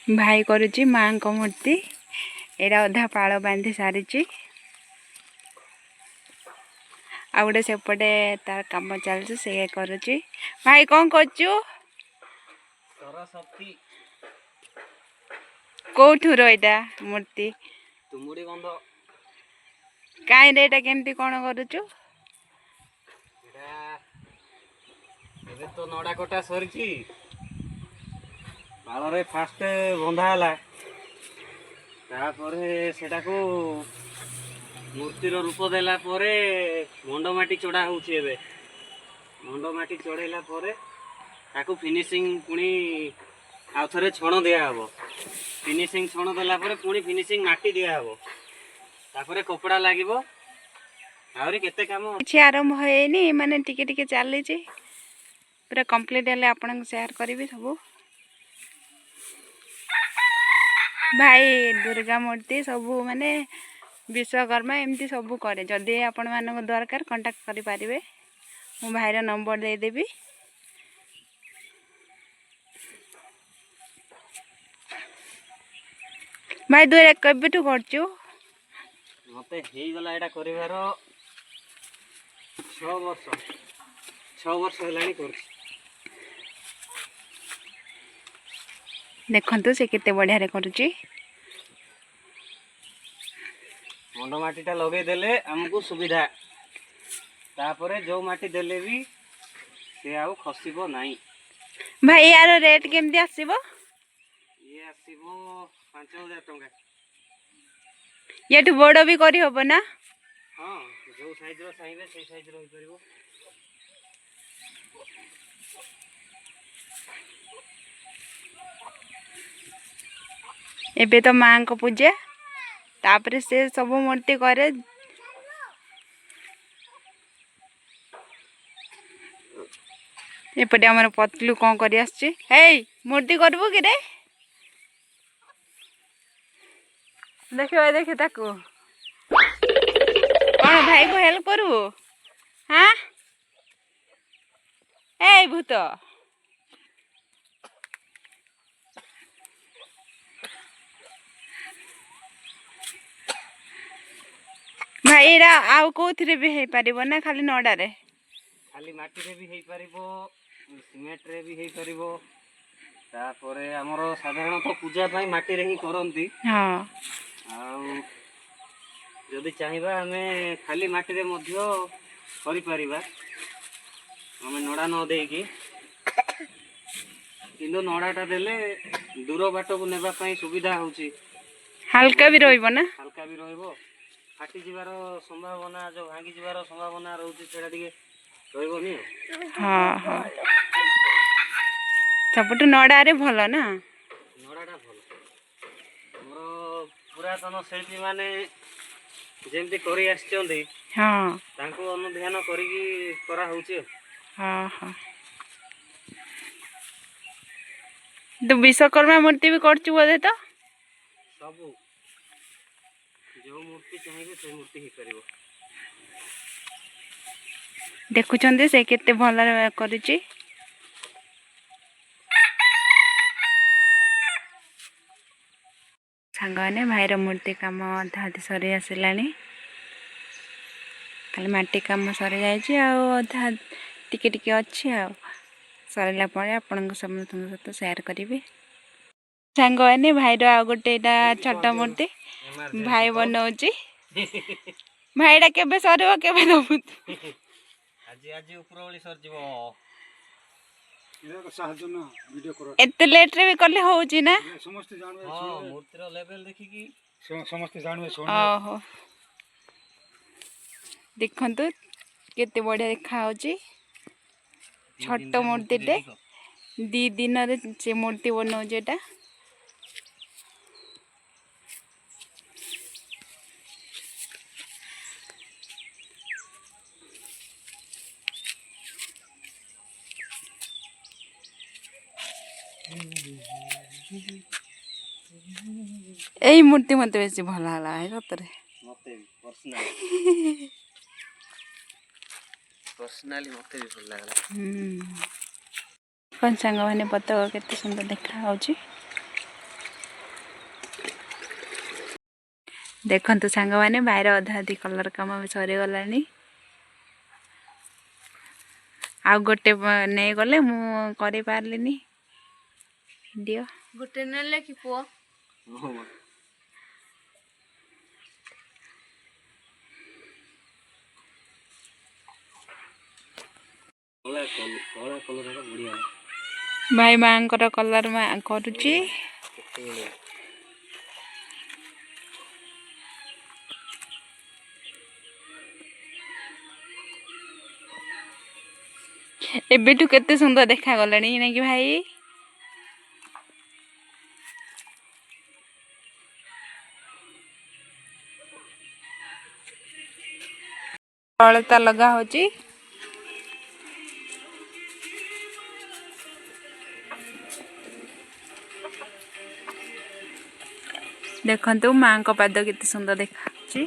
भाई करुच्ची माँ को मूर्ति एटा अधा पाल बांधी सारी आ गोटे सेपटे तार कम चलती से करुच्ची। भाई कौन करचु कौठुर एटा मूर्ति तुमुड़ी बंध कहीं एटा केमती कौन करुचु तो नड़ा कटा सरी पाल फास्ट बंधा सेटा को मूर्तिर रूप देला परे मंडमाटी चढ़ा होउछि एबे मंडमाटी चढ़ेला परे ताकू फिनिशिंग पुणी आउ थरे छण दिया हबो फिनिशिंग छण देला परे पुणी फिनिशिंग माटी दिया हबो तापरे कपड़ा लागिबो आउरी केते काम किछि आरंभ होएनी माने टिके टिके चली छी पूरा कंप्लीट हेले आपन शेयर करबी सब भाई दुर्गा मूर्ति सब माने विश्वकर्मा एमती सब करे जदि आपण मानक दरकार कांटेक्ट करि पारिबे मो भाईर नंबर दे देबी। भाई दुरे कबेठु करचु मते हेई गला एटा करिवार 6 वर्ष हेलानी करछि। देखंतु से केते बढ़िया रे करूची मंड माटीटा लगे देले हमको सुविधा तापरे जो माटी देले भी से आउ खसिबो नाही। भाई यार रेट केमती आसीबो ये आसीबो 5000 टंका येठु बड़ भी करी होबो ना हां जो साइज रो चाहिबे से साइज रो होई परिबो। एबे तो मां को पूजा तापरे से सब मूर्ति करे एपटे हमर पतलू कौन करी आछी हे मूर्ति करबो कि रे देखो देखे ताको कौन भाई को हेल्प करू हाँ ए भूत भाई रा आउ कोथरे भी हे परिबो ना खाली नडा रे खाली माटी रे भी हेई परिबो सीमेंट रे भी हेई परिबो तापरे हमरो साधारण तो पूजा भाई माटी रे ही करंती हां आउ जदि चाहिबा हमें खाली माटी रे मध्य करि परिबा हमें नडा न देकी किंतु नडाटा देले दूर बाट को नेबा पई सुविधा होची हल्का भी रहइबो ना हल्का भी रहइबो फाटी जिवार संभावना जो भांगी जिवार संभावना रहउची सेडा दिके रहइबो नी। हां हां सबटु नडा रे भलो ना नडाटा भलो हमरो पुरातन शिल्पी माने जेमती करी आछचंदी हां तांको अनुध्यान करिकी करा होउची। हां हां तो विश्वकर्मा मूर्ति भी करचु बोले तो सब जो मूर्ति चाहिए से मूर्ति ही करिवो देखुचंदी से केते भल करूची सांगने भाईर मूर्ति काम अधा अधी सरी आसलानी खाली माटी काम सरी जाइए आधा टिके टिके अच्छी आ सरला परे आपन समस्त सहित शेयर करी सांगने भाईर आ गोटे छोट मूर्ति भाई बनाऊची भाईटा केबे सरव केबे दबु आज आज उपरवली सर जीवो एते लेट रे भी करले होउची ना समस्त जानवे हां मूर्तिर लेवल देखि की समस्त जानवे सुन ओहो देखंतु केते बढ़िया देखा होची छोट मूर्ति टे 2 दिन रे से मूर्ति बनाउ जेटा एई मूर्ति मते बेसी भला हला है सतरे मते पर्सनली मते भी भल लागला कौन सांग मैंने पता केते सुंदर देखा होची देखंतु सांग माने भाईर अधा अधि कलर काम सरी गलानी आ गोटे नहीं गले मु करि पारलिनी वीडियो गोटे नेले कि पुओ कला कलर बढ़िया भाई मांकर कलर करुची एबेठू केते सुंदर देखा गलानी ना कि भाई अलता लगा होची देखंतु मां को पाद केते सुंदर देखाची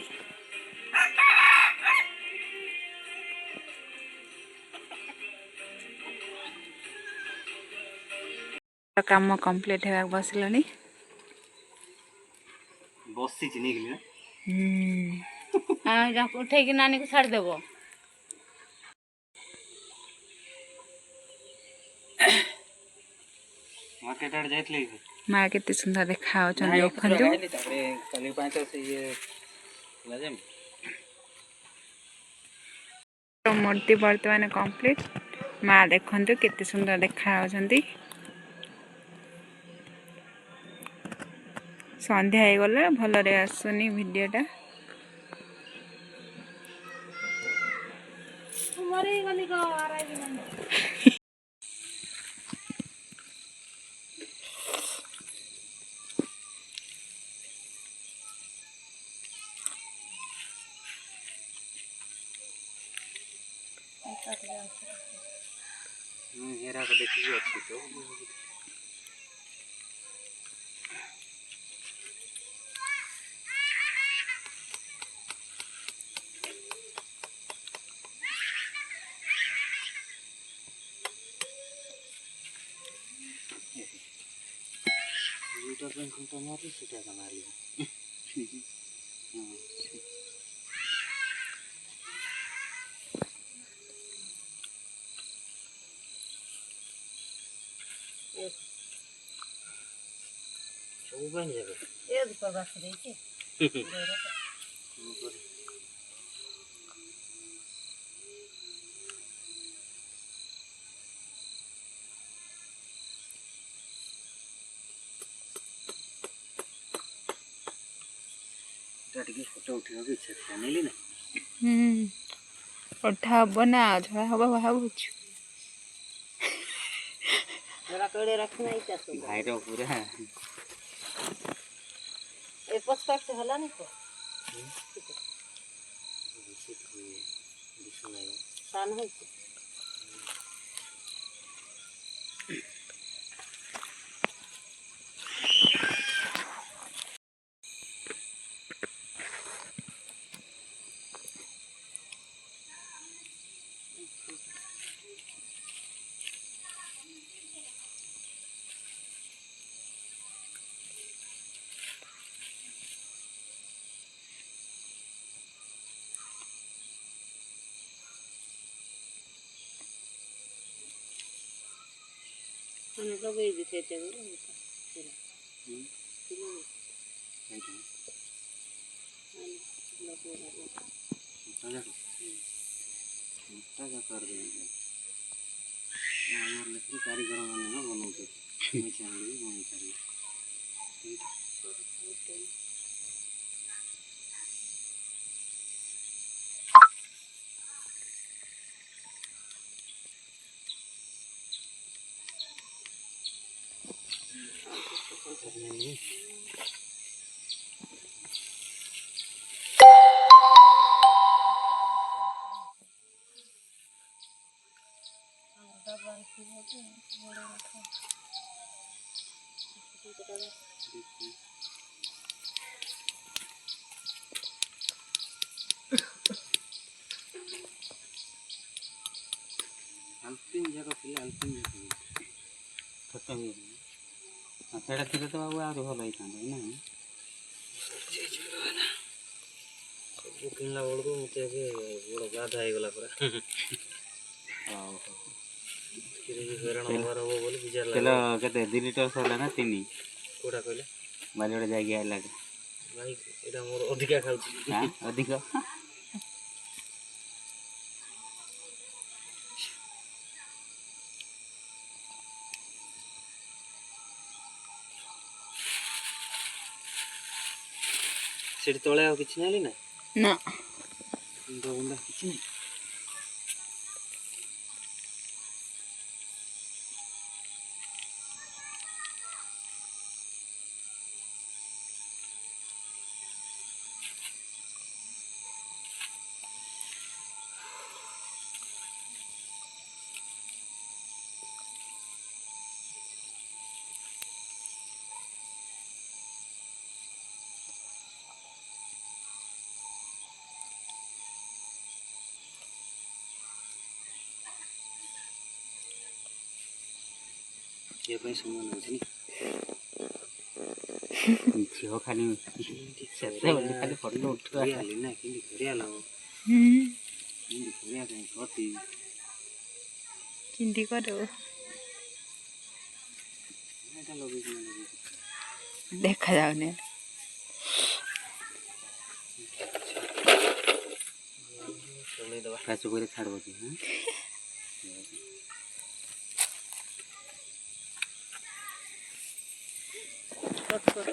काम कंप्लीट होगा बसलानी बसी चिनी गली हां जा उठे कि नानी को छाड़ देबो मार्केट आड़ जाइतले मां केते सुंदर देखा होचन देखंतु कली पाए तो से ये लाजेम तो मूर्ति वर्तमान कंप्लीट मां देखंतु केते सुंदर देखा होचंती संध्या हो गला भलरे आसुनी वीडियोटा मरे गली को आराई बिना हेरा को देखि अछि तो मीटर पे घंटा मारी सीटा का मारी सब बन जाबे ए दुपर बास रे के टिके फोटो उठेबा के इच्छा था नेली ना उठा बना झड़ा हवा भाबुछु मेरा कड़े रखना ही चासो भाई रो पूरा ए पस्ता से हला नहीं को सान है लोग ये दिखे थे कारीगर मैंने बनाते अल्पिन जगह थी अल्पिन जगह खत्म हो गया सेटा थी तो बाबू आ भल होता ना କିଣିଲା ବେଳକୁ ମୋତେ ଏବେ ବଡ଼ ଗାଧା ହେଇଗଲା ପୁରା। ହଇରାଣ ହେବାର ହବ ବୋଲି ବିଜାର ତେଲ ଲାଗିଲା। କେତେ 2 ଲିଟର ସରିଲା ନା 3? କୋଉଟା କହିଲେ? ବାଲି ଗୋଟେ ଯାଇକି ଆଇଲା ଭାଇ ଏଇଟା ମୋର ଅଧିକା ଖାଉଛି। ଅଧିକ। ସେଠି ତଳେ ଆଉ କିଛି ନାହିଁ ନା? ନା ଗୁଣ୍ଡ କିଛି ନାହିଁ। ये ପାଇଁ ସମୟ ନେଉଛି ଝିଅ ଖାଲି ସେତେବେଳେ ଖାଲି ଫଟୋ ଉଠୁଆ ଘରିଆଲି ନା କେମିତି ଘରିଆ ଲାଗ କେମିତି ଘରିଆ ପାଇଁ କତି କେମିତି କରୁ ଏଇଟା ଲଗେଇଛି ନା ଲଗେଇଛି ଦେଖାଯାଉନି। ଚଲେଇଦେବା। ଫେସବୁକରେ ଛାଡ଼ିବ କି? कट कर